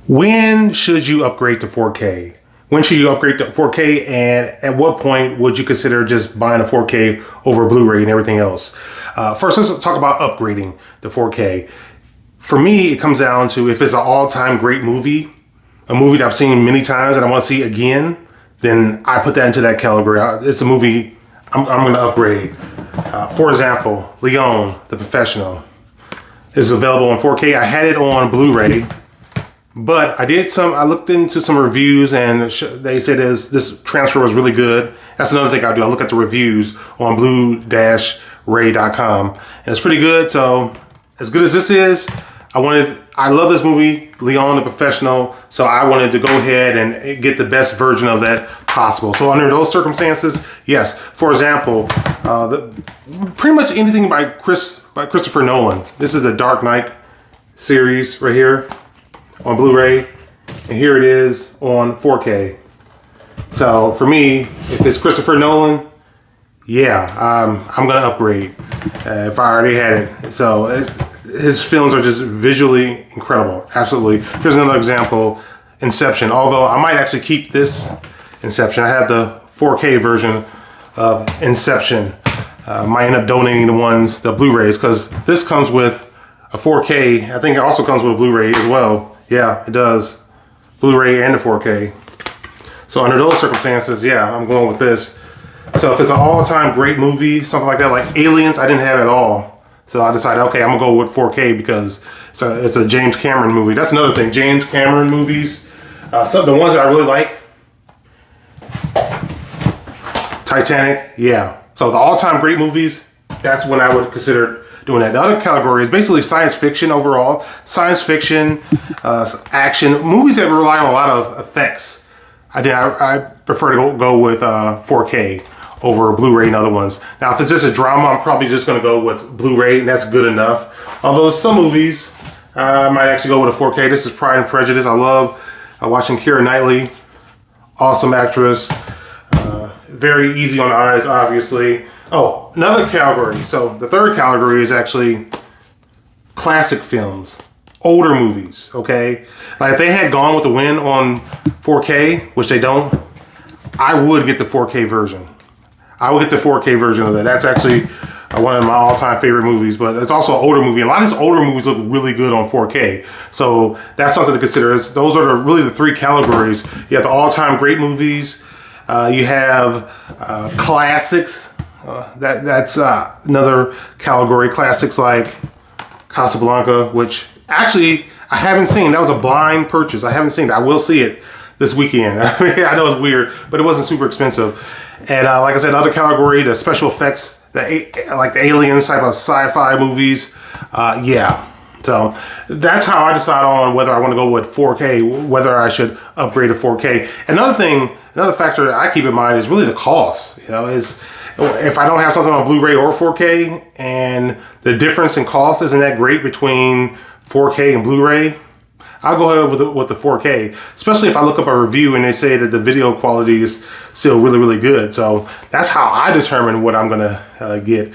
When should you upgrade to 4K? When should you upgrade to 4K, and at what point would you consider just buying a 4K over Blu-ray and everything else? First, let's talk about upgrading to 4K. For me, it comes down to if it's an all-time great movie, a movie that I've seen many times and I want to see again, then I put that into that category. It's a movie I'm going to upgrade. For example, Leon, The Professional, is available on 4K. I had it on Blu-ray. But I looked into some reviews and they said this transfer was really good. That's another thing I do. I look at the reviews on blue-ray.com and it's pretty good. So as good as this is, I love this movie, Leon the Professional. So I wanted to go ahead and get the best version of that possible. So under those circumstances, yes. For example, pretty much anything by Christopher Nolan. This is the Dark Knight series right here on Blu-ray, and here it is on 4K. So for me, if it's Christopher Nolan, yeah, I'm gonna upgrade if I already had it. So his films are just visually incredible, absolutely. Here's another example, Inception. Although I might actually keep this Inception. I have the 4K version of Inception. Might end up donating the Blu-rays because this comes with a 4K. I think it also comes with a Blu-ray as well. Yeah, it does. Blu-ray and the 4K. So under those circumstances, yeah, I'm going with this. So if it's an all-time great movie, something like that, like Aliens, I didn't have it at all. So I decided, okay, I'm gonna go with 4K because it's a James Cameron movie. That's another thing, James Cameron movies. Some of the ones that I really like, Titanic, yeah. So the all-time great movies, that's when I would consider doing that. The other category is basically science fiction overall. Science fiction, action, movies that rely on a lot of effects. I prefer to go with 4K over Blu-ray and other ones. Now, if it's just a drama, I'm probably just going to go with Blu-ray, and that's good enough. Although some movies, I might actually go with a 4K. This is Pride and Prejudice. I love watching Keira Knightley. Awesome actress. Very easy on the eyes, obviously. Oh, another category. So the third category is actually classic films, older movies, okay? Like if they had Gone with the Wind on 4K, which they don't, I would get the 4K version. I would get the 4K version of that. That's actually one of my all-time favorite movies, but it's also an older movie. A lot of these older movies look really good on 4K. So that's something to consider. Those are really the three categories. You have the all-time great movies. You have classics. That's another category. Classics like Casablanca, which actually I haven't seen. That was a blind purchase. I haven't seen it. I will see it this weekend. I know it's weird, but it wasn't super expensive. And like I said, other category, the special effects, like the Aliens type of sci-fi movies. Yeah. So that's how I decide on whether I want to go with 4K, whether I should upgrade to 4K. Another factor that I keep in mind is really the cost. You know, if I don't have something on Blu-ray or 4K and the difference in cost isn't that great between 4K and Blu-ray, I'll go ahead with the 4K, especially if I look up a review and they say that the video quality is still really, really good. So that's how I determine what I'm gonna get.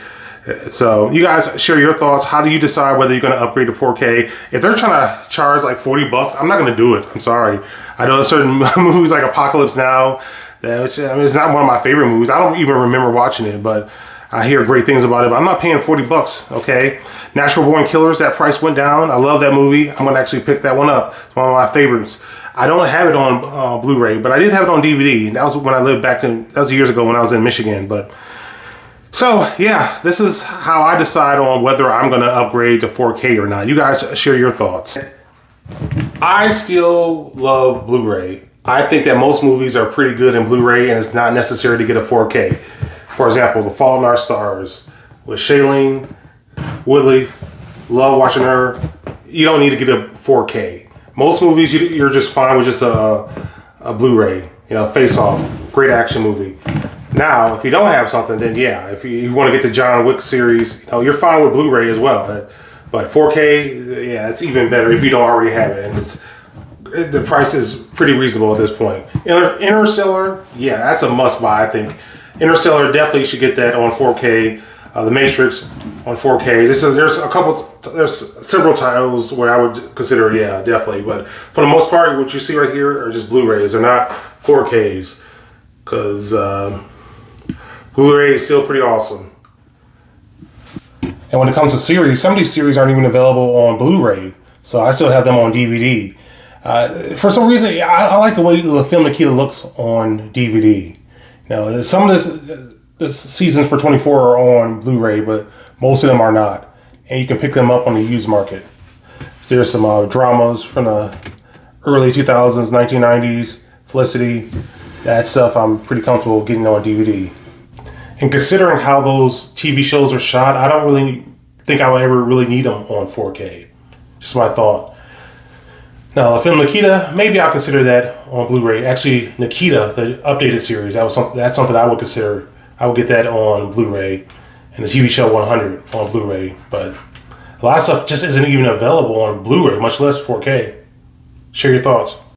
So you guys share your thoughts. How do you decide whether you're going to upgrade to 4K? If they're trying to charge like $40, I'm not going to do it. I'm sorry. I know certain movies like Apocalypse Now, which it's not one of my favorite movies. I don't even remember watching it, but I hear great things about it. But I'm not paying $40, okay? Natural Born Killers, that price went down. I love that movie. I'm going to actually pick that one up. It's one of my favorites. I don't have it on Blu-ray, but I did have it on DVD. That was when I lived that was years ago when I was in Michigan, but... So yeah, this is how I decide on whether I'm going to upgrade to 4K or not. You guys share your thoughts. I still love Blu-ray. I think that most movies are pretty good in Blu-ray and it's not necessary to get a 4K. For example, The Fault in Our Stars with Shailene Woodley. Love watching her. You don't need to get a 4K. Most movies you're just fine with just a Blu-ray. You know, Face Off, great action movie. Now, if you don't have something, then yeah, if you want to get the John Wick series, you know, you're fine with Blu-ray as well. But 4K, yeah, it's even better if you don't already have it. And the price is pretty reasonable at this point. Interstellar, yeah, that's a must buy, I think. Interstellar, definitely should get that on 4K. The Matrix on 4K. There's several titles where I would consider, yeah, definitely. But for the most part, what you see right here are just Blu-rays. They're not 4Ks, because Blu-ray is still pretty awesome. And when it comes to series, some of these series aren't even available on Blu-ray, so I still have them on DVD. For some reason, I like the way the film Nikita looks on DVD. Now, some of the seasons for 24 are on Blu-ray, but most of them are not. And you can pick them up on the used market. There's some dramas from the early 2000s, 1990s, Felicity. That stuff I'm pretty comfortable getting on DVD. And considering how those TV shows are shot, I don't really think I would ever really need them on 4K. Just my thought. Now, the film Nikita, maybe I'll consider that on Blu-ray. Actually, Nikita, the updated series, that's something I would consider. I would get that on Blu-ray, and the TV show 100 on Blu-ray. But a lot of stuff just isn't even available on Blu-ray, much less 4K. Share your thoughts.